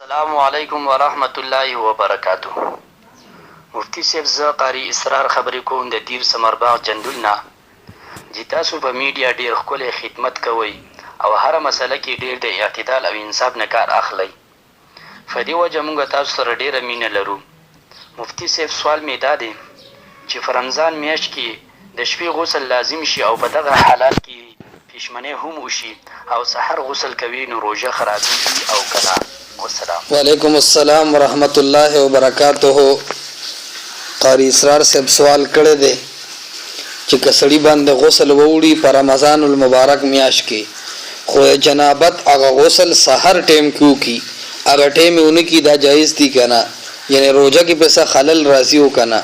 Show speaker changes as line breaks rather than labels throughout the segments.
السلام علیکم ورحمت الله وبرکاتہ. مفتی صاحب زه قاری اسرار خبرې کوم د دیر سمرباغ جندول نه. چې تاسو په میډیا ډیر ښکلی خدمت کوئ او هره مسله کې ډیر د اعتدال او انصاف نه کار اخلئ. په دې وجه موږ تاسو سره ډیره مینه لرو. مفتی صاحب سوال مې دا دی چې په رمضان میاشت کې د شپې غسل لازم شي او په دغه حالات کې پیشمنی هم وشي او سحر غسل کوي نو روجہ خرابیگی او کنا. والسلام.
وعلیکم السلام ورحمت الله وبرکاتہ. قاری اسرار صاحب سوال کړی دی چې کسړی باندې غسل ووړي په رمضان المبارک میاشت کې خو جنابت هغه غسل سحر ټیم کیو کی هغه ټیم یې کی دا جایز دی کنه، یعنی روزه کې پیسه خلل راځي او کنه.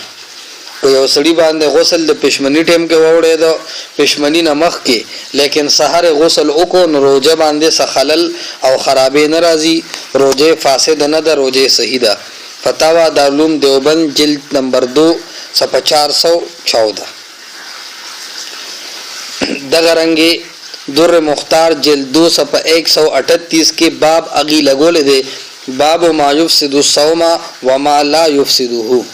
یو سړی باندې غسل د پیشمنی ټیم کې ووړي دا پیشمنی نه مخ کې لیکن سحر غسل وکړو نو روزه باندې سخلل او خرابې نه راځي، روزه فاسد نه ده، روزه صحیح ده. فتاوا دارالعلوم دیوبند جلد نمبر 2 صفحہ 414. دغه رنگي در مختار جلد 2 صفحہ 138 کې باب اغي لګول دي، باب ما يفسد الصوم وما لا يفسده.